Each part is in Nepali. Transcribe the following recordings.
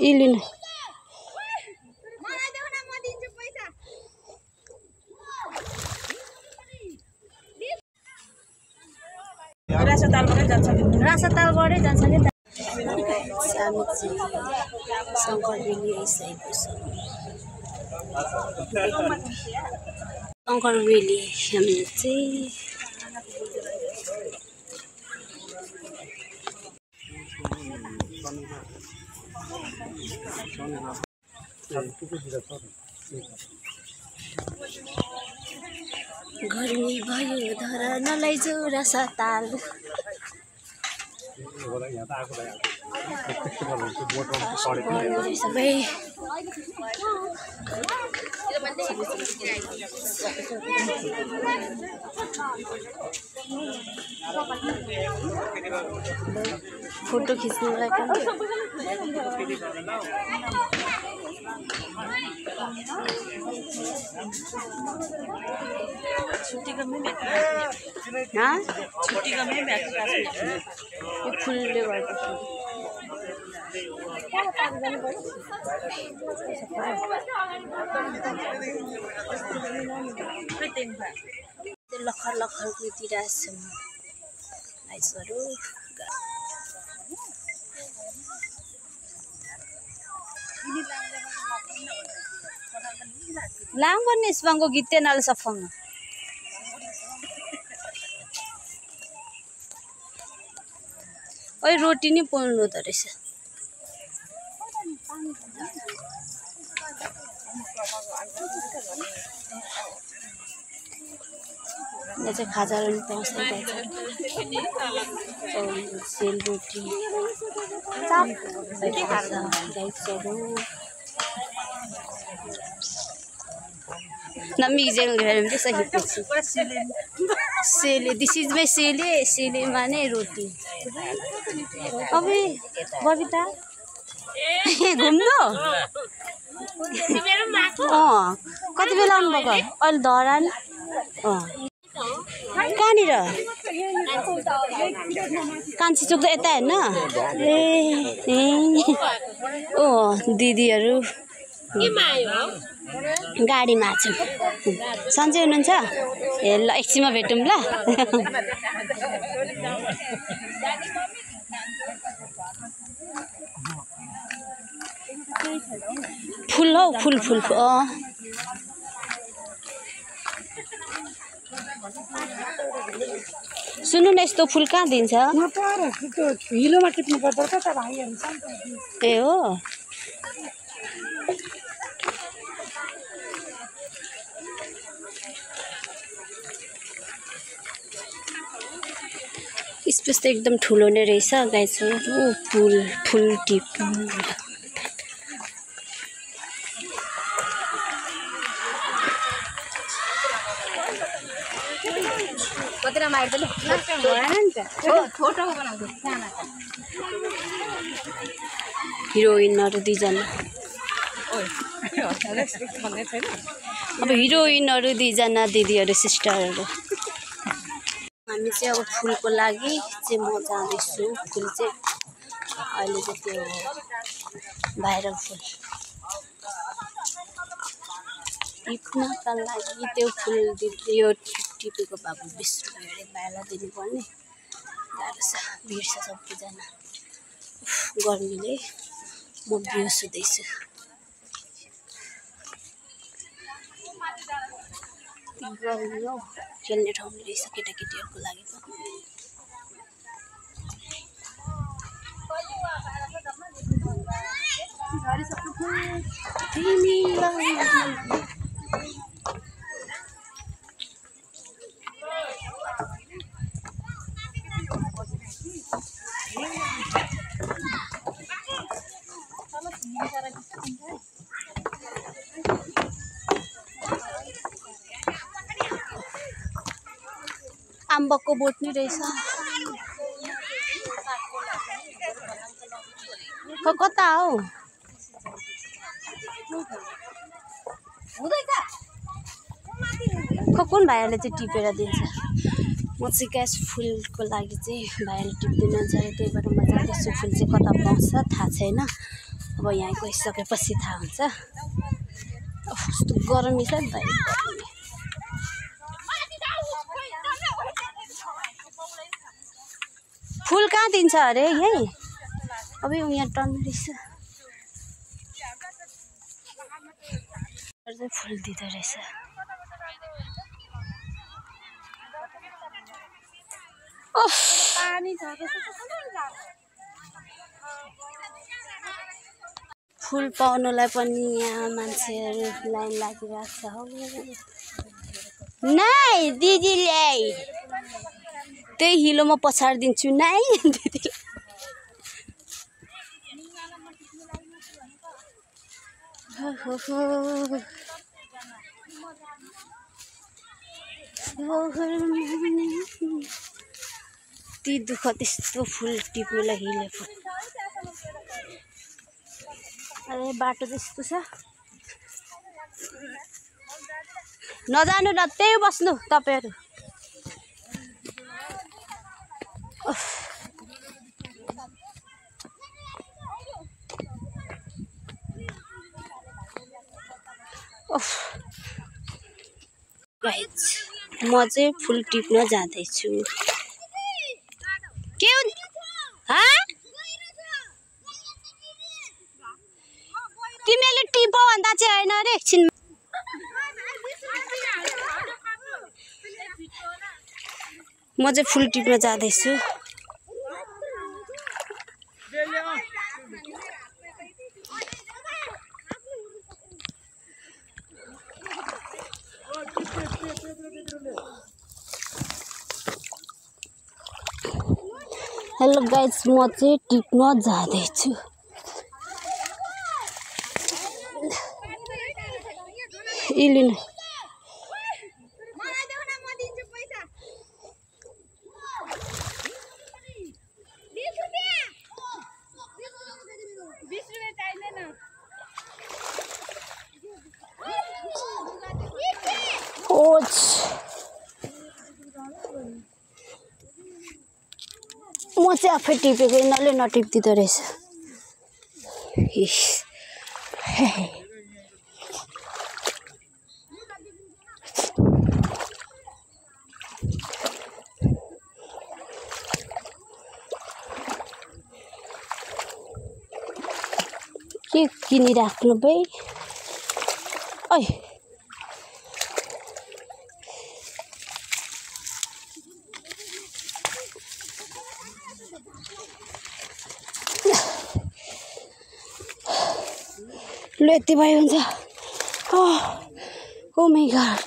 इलिन रासातालबाटै जान्छ नि शङ्कर रेली आइसकेको छ शङ्कर रेली हामी चाहिँ गर्मी भयो धरा नलैजाऊ रासाताल सबै फोटो खिच्नुलाई यो फुलले गर्दाखेरि लखर लखर कुदिरहेछ लाइट्सहरू लाङ पनि यसबाङको गीते नाल सफङ ओइ रोटी नि पोल्नु हुँदो रहेछ यहाँ चाहिँ खाजाहरू पनि पाउँछ सेलरोटी राइसहरू नमिजेल गरेर चाहिँ सकेपछि सेले दिस इज माई सेलेमा नै रोटी अब बबिता घुम्नु कति बेला आउनुभएको अहिले धरान कहाँनिर कान्छी चोक त यता होइन ओ दिदीहरू गाडीमा छौँ सन्चै हुनुहुन्छ ए ल एकछिनमा भेटौँ ल फुल हौ फुल सुन्नु न यस्तो फुल कहाँ दिन्छ ए हो स्पेस त एकदम ठुलो नै रहेछ गाइसहरू फुल टिप्नु हिरोइनहरू दुईजना अब हिरोइनहरू दुईजना दिदीहरू सिस्टरहरू हामी चाहिँ अब फुलको लागि चाहिँ म जाँदैछु फुल चाहिँ अहिले चाहिँ त्यो भाइरल फुल टिप्नका लागि त्यो फुल यो टिपेको बाबु 20 रुपियाँ अरे पाइला दिनुपर्ने गाह्रो छ भिड छ सबैजना गर्मीले म बेहोस हुँदैछु गर्मी हो खेल्ने ठाउँ रहेछ केटाकेटीहरूको लागि आम्बकको बोट नि रहेछ कता हो कुन भाइहरूले चाहिँ टिपेर दिन्छ म चाहिँ ग्यास फुलको लागि चाहिँ भाइहरूले टिप्दिन जाने त्यही भएर म जाँदैछु फुल चाहिँ कता पाउँछ थाहा छैन अब यहाँ गइसकेपछि थाहा हुन्छ। कस्तो गर्मी छ नि त। फुल कहाँ दिन्छ अरे यही? अब यहाँ टर्न रहेछ। फुल दिँदो रहेछ। फुल पाउनलाई पनि यहाँ मान्छेहरू लाइन लागिरहेको छ। नाइ दिदीले त्यही हिलो म पछाडिदिन्छु नाइ दिदीले। ती दुःख त्यस्तो फुल टिप्नुलाई हिले फुल। अरे बाटो त्यस्तो छ। नजानु न त्यही बस्नु तपाईहरु। गाइस म चाहिँ फुल टिप्न जाँदैछु। के तिमीले टिप भन्दा चाहिँ हैन रे एकछिन। म चाहिँ फुल टिप्न जाँदैछु। हेलो गाइस म चाहिँ टिप्न जाँदैछु। इलिनु म चाहिँ आफै टिपेको यिनीहरूले नटिप्दिँदो रहेछ। के किनिराख्नु बे? ओइ ल यति भयो हुन्छ। ओ माय गॉड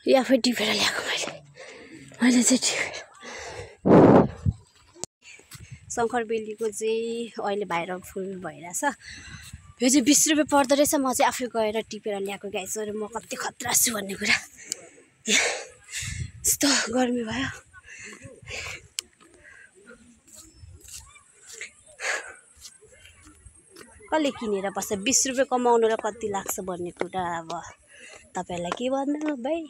या फेरि टिपेर ल्याएको मैले चाहिँ टिपेर। शङ्करबेलीको चाहिँ अहिले भाइरल फुल भइरहेछ। यो चाहिँ 20 रुपियाँ पर्दो रहेछ। म चाहिँ आफै गएर टिपेर ल्याएको गाइसहरु। म कति खतरा छु भन्ने कुरा। यस्तो गर्मी भयो। कसले किनेर बस्छ? 20 रुपियाँ कमाउनुलाई कति लाग्छ भन्ने कुरा अब तपाईहरुलाई के भन्नु भाइ।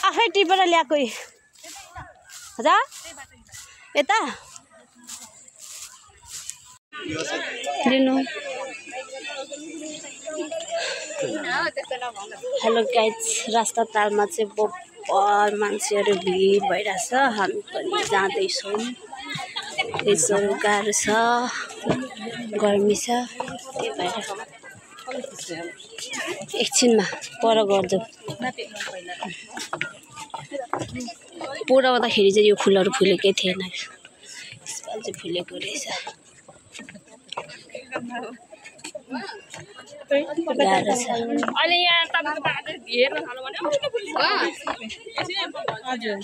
आफै टिपेर ल्याएको हजुर यता लिनु। हेलो गाइज रास्ता तालमा चाहिँ बब्बर मान्छेहरू भिड भइरहेछ। हामी पनि जाँदैछौँ। यसो गाह्रो छ गर्मी छ त्यही भएर एकछिनमा पर गर्छौँ। पुरा आउँदाखेरि चाहिँ यो फुलहरू फुलेकै थिएन। यसपालि चाहिँ फुलेको रहेछ। गाह्रो छ। अहिले यहाँ तपाईको बाटो हेर्न थाल्यो भने हजुर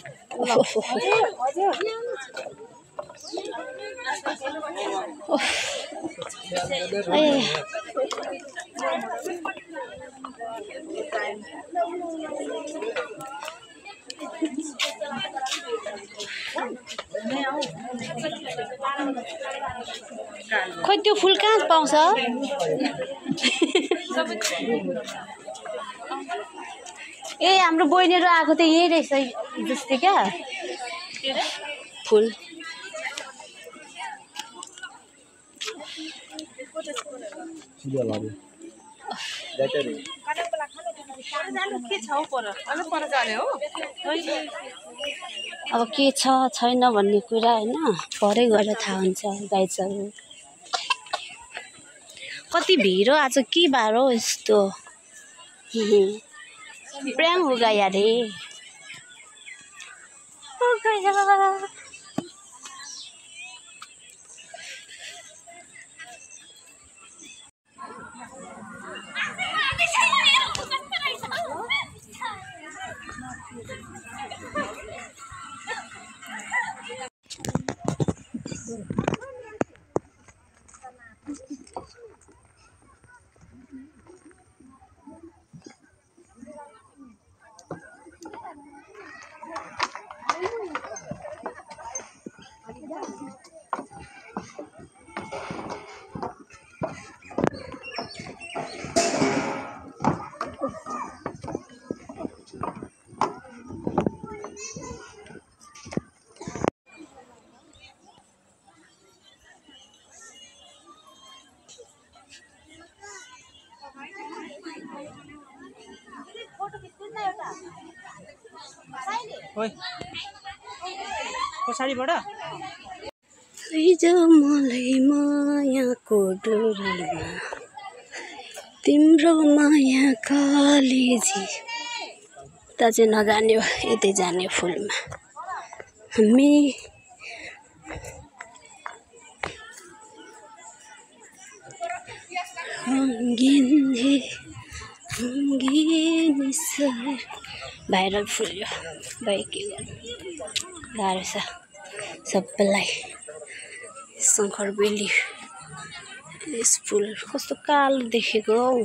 खोइ त्यो फुल कहाँ पाउँछ? ए हाम्रो बहिनीहरु आएको त यही रहेछ जस्तै क्या फुल। अब के छ छैन भन्ने कुरा हैन, परै गएर थाहा हुन्छ गाइजहरु। कति भिड हो आज, के बार हो यस्तो? प्र्याङ हो गया रे। हो गया। पछाडिबाट हिजो मलाई मायाको डोरीमा तिम्रो माया कालेजी त चाहिँ नजान्यो, यतै जान्यो फुलमा हामी। भाइरल फुल यो भाइ, के गर्नु गाह्रो छ सबैलाई। शङ्कर बेली यस फुल कस्तो कालो देखेको हौ।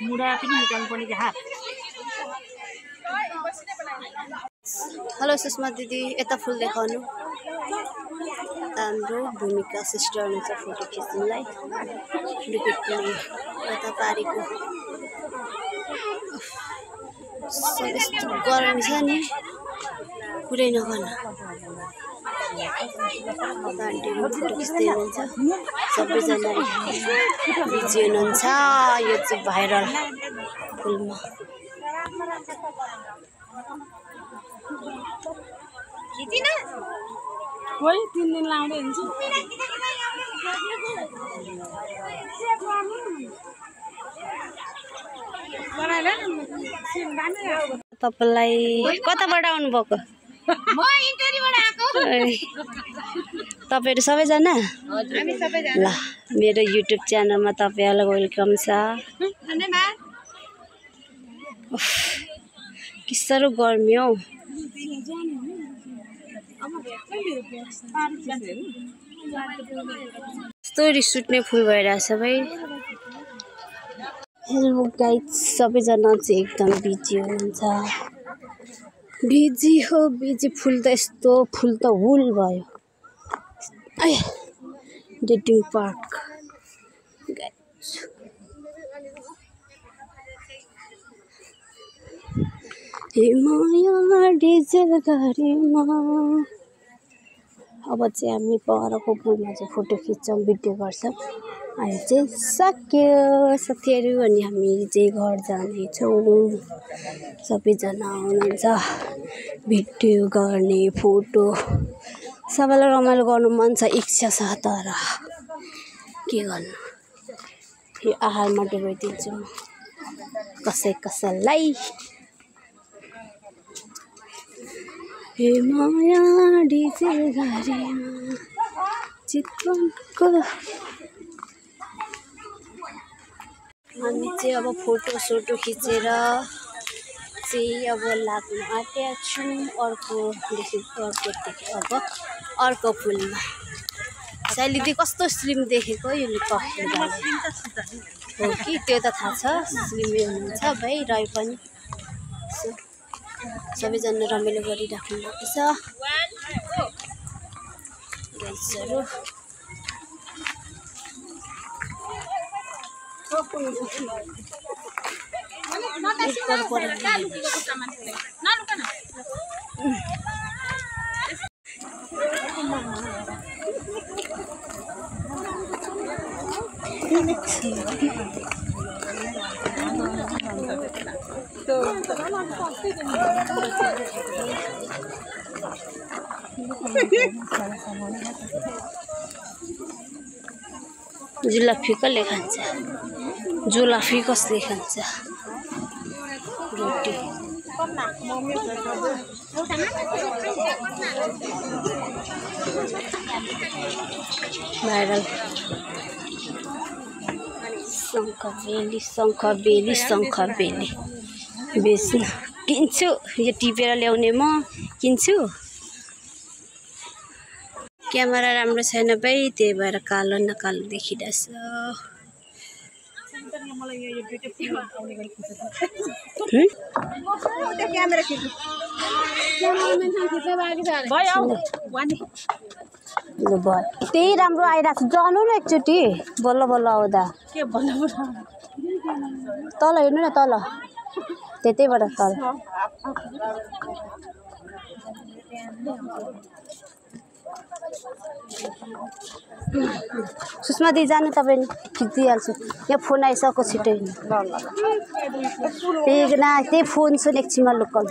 मुडा पनि निकाल्नु पर्ने कि हात। हेलो सुषमा दिदी, यता फुल देखाउनु। हाम्रो भूमिका सिस्टर हुनुहुन्छ फोटो खिच्नुलाई। यता पारीको यस्तो गर्मी छ नि, कुरै नगर्न। आन्टीहरू फोटो खिच्दै हुनुहुन्छ, सबैजना बिजी हुनुहुन्छ यो चाहिँ भाइरल फुलमा। कोही 3 दिन लाउँदै हुन्छ। तपाईलाई कताबाट आउनु भएको? म इन्टरीबाट आएको। तपाईहरु सबैजना? हामी सबैजना। ल, मेरो युट्युब च्यानलमा तपाईहरुलाई वेलकम छ। धन्यवाद। कि साह्रो गर्मी हौ। यस्तो रिस उठ्ने फुल भइरहेछ भाइ। हेलो गाइज, सबैजना चाहिँ एकदम बिजी हुनुहुन्छ। बिजी हो बिजी। फुल त यस्तो फुल त हुल भयो। Dating park guys. माया डिजेल गाडीमा। अब चाहिँ हामी परको पुलमा चाहिँ फोटो खिच्छौँ, भिडियो गर्छौँ। अहिले चाहिँ सक्यो साथीहरू, अनि हामी चाहिँ घर जानेछौँ। सबैजना आउनुहुन्छ भिडियो गर्ने, फोटो। सबैलाई रमाइलो गर्नु मन छ, इच्छा छ, तर के गर्नु। यो आहारमा डुबाइदिन्छु म कसैलाई। हे माया डिजे गाडीमा चितवनको हामी चाहिँ अब फोटो खिचेर चाहिँ अब लाग्न आँटेका छौँ अर्को पुलमा। शैलीदी कस्तो स्लिम देखेको यो लुगा हो कि त्यो त थाहा छ स्लिमै हुनुहुन्छ भाइ रहे पनि सबैजना रमाइलो गरिराख्नु भएको छ गाइसहरु। जुलाफी कसले खान्छ? जुलाफी कसले खान्छ? रोटी भाइरल शङ्खबेली बेच्नु किन्छु। यो टिपेर ल्याउने म किन्छु। क्यामेरा राम्रो छैन भाइ त्यही भएर कालो न कालो देखिरहेछ। त्यही राम्रो आइरहेको छ जानु न एकचोटि बल्ल बल्ल आउँदा तल हेर्नु न तल त्यतैबाट तल सुषमा दिदी जानु तपाईँ खिचिदिइहाल्छु। यहाँ फोन आइसक्यो छिटै त्यही फोन सुन एकछिनमा लोकल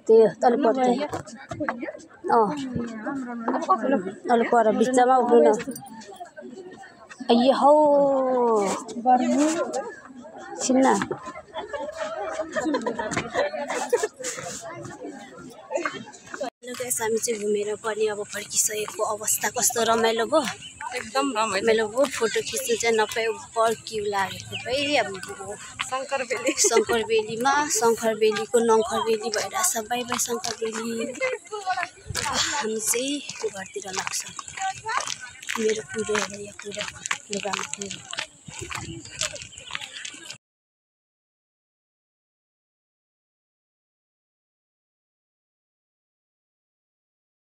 त्यो तल पर्छ अलि पर बिचमा उभिनु अయ్య हौ छिन्न हामी चाहिँ घुमेर पनि अब फर्किसकेको अवस्था कस्तो रमाइलो भयो एकदम रमाइलो भयो। फोटो खिच्नु चाहिँ नपायो पर्क्यु लागेको भाइ अब शङ्करबेलीमा शङ्करबेलीको नङ्खरबेली भइरहेछ। Bye bye Shankarbeli. हामी चाहिँ घरतिर लाग्छौँ। मेरो पुरै यहाँ पुरा लुगामा